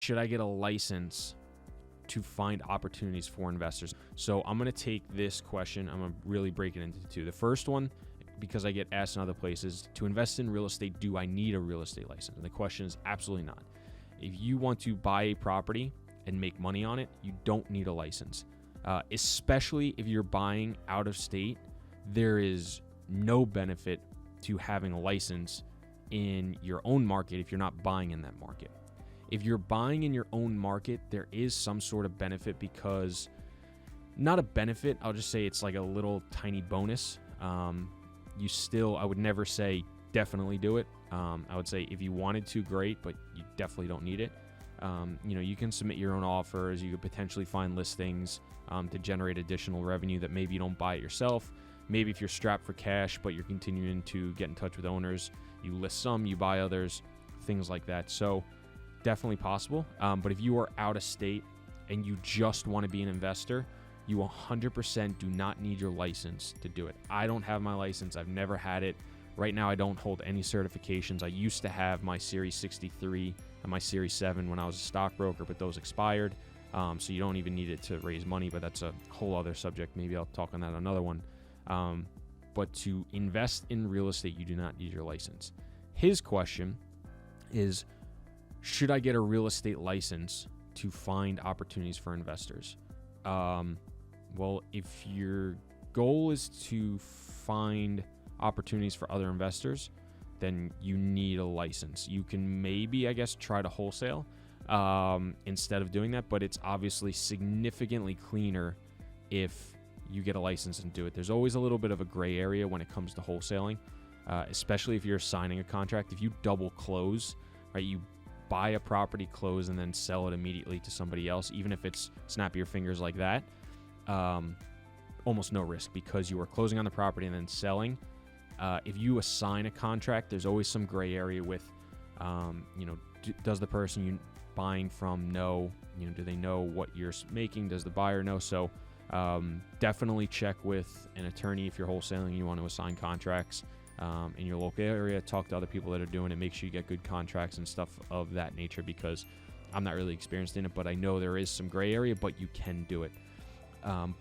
should I get a license to find opportunities for investors? So I'm going to take this question, I'm going to really break it into two. The first one, because I get asked in other places, to invest in real estate, do I need a real estate license? And the question is absolutely not. If you want to buy a property and make money on it, you don't need a license. Especially if you're buying out of state, there is no benefit to having a license in your own market if you're not buying in that market. If you're buying in your own market, there is some sort of benefit, because not a benefit, I'll just say it's like a little tiny bonus. I would never say definitely do it. I would say if you wanted to, great, but you definitely don't need it. You can submit your own offers. You could potentially find listings to generate additional revenue that maybe you don't buy it yourself. Maybe if you're strapped for cash, but you're continuing to get in touch with owners, you list some, you buy others, things like that. So definitely possible. But if you are out of state and you just want to be an investor, you 100% do not need your license to do it. I don't have my license. I've never had it. Right now, I don't hold any certifications. I used to have my Series 63 and my Series 7 when I was a stockbroker, but those expired. So you don't even need it to raise money, but that's a whole other subject. Maybe I'll talk on that another one. But to invest in real estate, you do not need your license. His question is, should I get a real estate license to find opportunities for investors? Well, if your goal is to find opportunities for other investors, then you need a license. You can maybe, try to wholesale instead of doing that, but it's obviously significantly cleaner if you get a license and do it. There's always a little bit of a gray area when it comes to wholesaling, especially if you're signing a contract. If you double close, right, you buy a property, close, and then sell it immediately to somebody else, even if it's snap your fingers like that, almost no risk, because you are closing on the property and then selling. If you assign a contract, there's always some gray area with, does the person you buying from know, do they know what you're making? Does the buyer know? So definitely check with an attorney if you're wholesaling and you want to assign contracts in your local area. Talk to other people that are doing it. Make sure you get good contracts and stuff of that nature, because I'm not really experienced in it, but I know there is some gray area, but you can do it.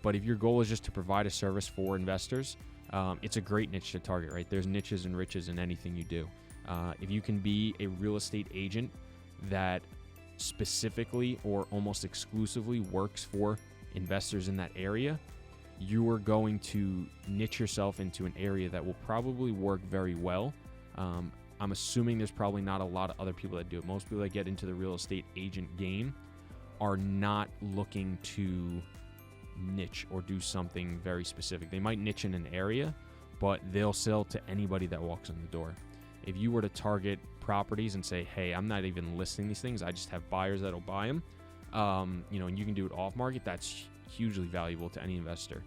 But if your goal is just to provide a service for investors, it's a great niche to target, right? There's niches and riches in anything you do. If you can be a real estate agent that specifically or almost exclusively works for investors in that area, you are going to niche yourself into an area that will probably work very well. I'm assuming there's probably not a lot of other people that do it. Most people that get into the real estate agent game are not looking to niche or do something very specific. They might niche in an area, but they'll sell to anybody that walks in the door. If you were to target properties and say, hey, I'm not even listing these things, I just have buyers that'll buy them, and you can do it off market, that's hugely valuable to any investor.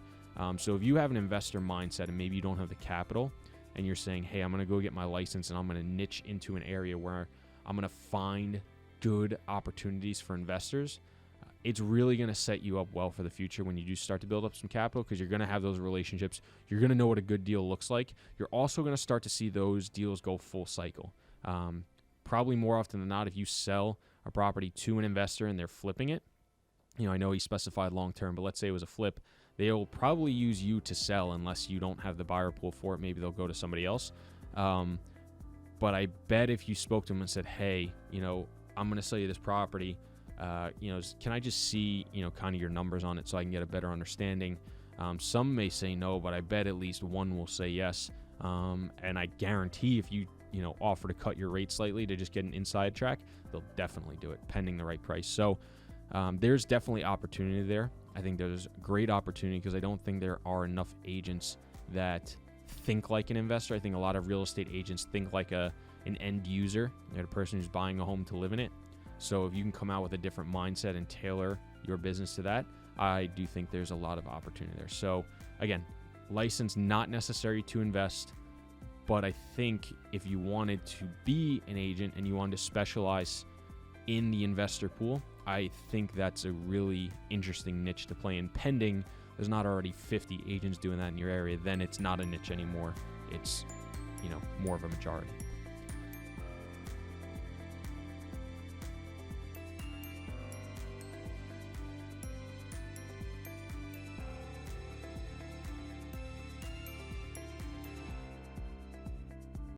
So if you have an investor mindset and maybe you don't have the capital and you're saying, hey, I'm going to go get my license and I'm going to niche into an area where I'm going to find good opportunities for investors, it's really going to set you up well for the future when you do start to build up some capital, because you're going to have those relationships. You're going to know what a good deal looks like. You're also going to start to see those deals go full cycle. Probably more often than not, if you sell a property to an investor and they're flipping it, I know he specified long-term, but let's say it was a flip, they'll probably use you to sell unless you don't have the buyer pool for it. Maybe they'll go to somebody else. But I bet if you spoke to them and said, hey, I'm going to sell you this property, can I just see, kind of your numbers on it so I can get a better understanding? Some may say no, but I bet at least one will say yes. And I guarantee if you, offer to cut your rate slightly to just get an inside track, they'll definitely do it pending the right price. So there's definitely opportunity there. I think there's great opportunity because I don't think there are enough agents that think like an investor. I think a lot of real estate agents think like an end user, a person who's buying a home to live in it. So if you can come out with a different mindset and tailor your business to that, I do think there's a lot of opportunity there. So again, license not necessary to invest, but I think if you wanted to be an agent and you wanted to specialize in the investor pool, I think that's a really interesting niche to play in. Pending there's not already 50 agents doing that in your area, then it's not a niche anymore. It's, more of a majority.